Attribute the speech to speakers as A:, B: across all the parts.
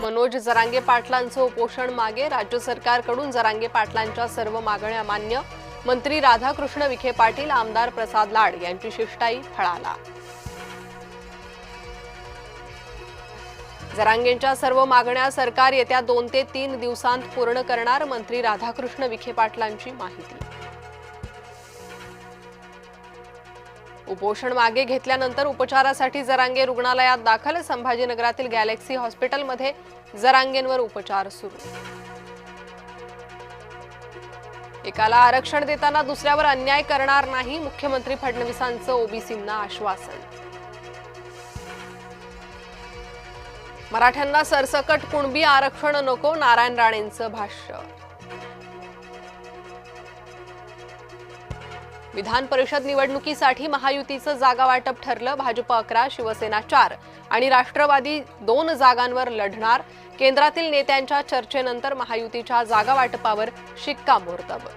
A: मनोज जरांगे पाटलांचं उपोषण मागे, राज्य सरकारकडून जरांगे पाटलांच्या सर्व मागण्या मान्य। मंत्री राधाकृष्ण विखे पाटील, आमदार प्रसाद लाड यांची शिष्टाई फळाला। जरांगेंच्या सर्व मागण्या सरकार येत्या 2 ते 3 दिवसांत पूर्ण करणार, मंत्री राधाकृष्ण विखे पाटलांची माहिती। उपोषण मागे घेतल्यानंतर उपचारासाठी जरांगे रुग्णालयात दाखल, संभाजीनगरातील गॅलेक्सी हॉस्पिटलमध्ये जरांगेंवर उपचार सुरू। एकाला आरक्षण देताना दुसऱ्यावर अन्याय करणार नाही, मुख्यमंत्री फडणवीसांचं ओबीसींना आश्वासन। मराठ्यांना सरसकट कुणबी आरक्षण नको, नारायण राणेंचं भाष्य। विधान परिषद निवडणुकीसाठी महायुतीचं जागा वाटप ठरलं, भाजप 11, शिवसेना 4 आणि राष्ट्रवादी 2 जागांवर लढणार। केंद्रातील नेत्यांच्या चर्चेनंतर महायुतीच्या जागा वाटपावर शिक्कामोर्तब।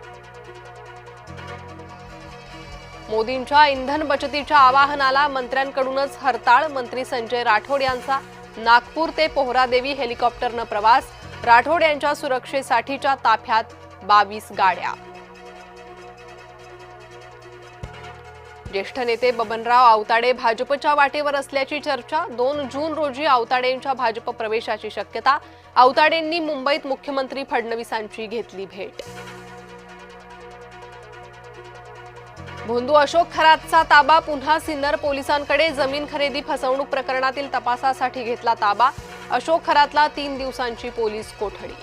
A: मोदींच्या इंधन बचतीच्या आवाहनाला मंत्र्यांकडूनच हरताळ, मंत्री संजय राठोड यांचा नागपूर ते पोहरादेवी हेलिकॉप्टरनं प्रवास, राठोड यांच्या सुरक्षेसाठीच्या ताफ्यात 22 गाड्या। ज्येष्ठ नेते बबनराव आवताडे भाजपच्या वाटेवर असल्याची चर्चा, 2 जून रोजी आवताडेंच्या भाजप प्रवेशाची शक्यता। आवताडेंनी मुंबईत मुख्यमंत्री फडणवीसांची घेतली भेट। भोंदू अशोक खरातचा ताबा पुन्हा सिन्नर पोलिसांकडे, जमीन खरेदी फसवणूक प्रकरणातील तपासासाठी घेतला ताबा। अशोक खरातला 3 दिवसांची पोलीस कोठडी।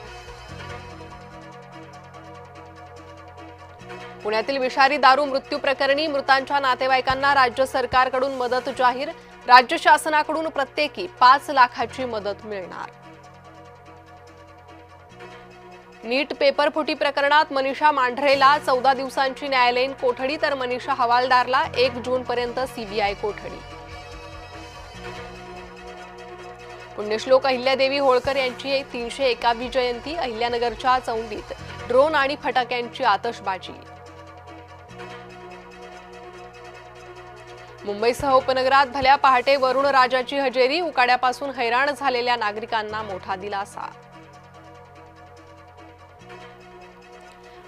A: पुण्यातील विषारी दारू मृत्यू प्रकरणी मृतांच्या नातेवाईकांना राज्य सरकारकडून मदत जाहीर, राज्य शासनाकडून प्रत्येकी 5 लाखाची मदत मिळणार। नीट पेपरफुटी प्रकरणात मनीषा मांढरेला 14 दिवसांची न्यायालयीन कोठडी, तर मनीषा हवालदारला 1 जूनपर्यंत सीबीआय कोठडी। पुण्यश्लोक अहिल्यादेवी होळकर यांची 301वी जयंती, अहिल्यानगरच्या चौंडीत ड्रोन आणि फटाक्यांची आतषबाजी। मुंबईसह उपनगरात भल्या पहाटे वरुण राजाची हजेरी, उकाड्यापासून हैराण झालेल्या नागरिकांना मोठा दिलासा।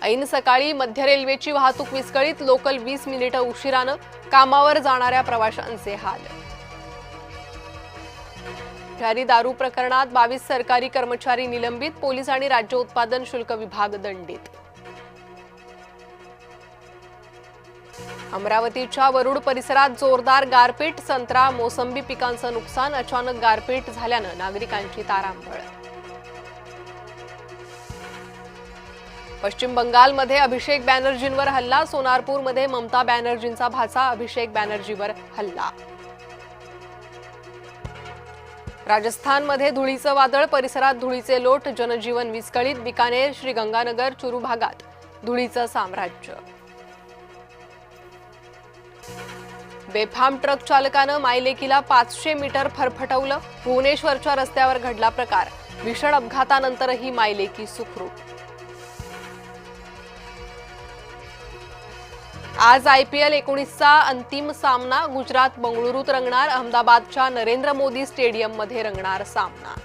A: ऐन सकाळी मध्य रेल्वेची वाहतूक विस्कळीत, लोकल 20 मिनिटं उशिरानं, कामावर जाणाऱ्या प्रवाशांचे हाल। विषारी दारू प्रकरणात 22 सरकारी कर्मचारी निलंबित, पोलीस आणि राज्य उत्पादन शुल्क विभाग दंडित। अमरावतीच्या वरुड परिसरात जोरदार गारपीट, संत्रा मोसंबी पिकांचं नुकसान, अचानक गारपीट झाल्यानं नागरिकांची तारांबळ। पश्चिम बंगालमध्ये अभिषेक बॅनर्जींवर हल्ला, सोनारपूरमध्ये ममता बॅनर्जींचा भाचा अभिषेक बॅनर्जीवर हल्ला। राजस्थानमध्ये धुळीचं वादळ, परिसरात धुळीचे लोट, जनजीवन विस्कळीत, बिकानेर, श्रीगंगानगर, चुरू भागात धुळीचं साम्राज्य। बेफाम ट्रक चालकानं मायलेकीला 500 मीटर फरफटवलं, भुवनेश्वरच्या रस्त्यावर घडला प्रकार, भीषण अपघातानंतरही मायलेकी सुखरूप। आज IPL 19चा अंतिम सामना, गुजरात बंगळुरूत रंगणार, अहमदाबादच्या नरेंद्र मोदी स्टेडियममध्ये रंगणार सामना।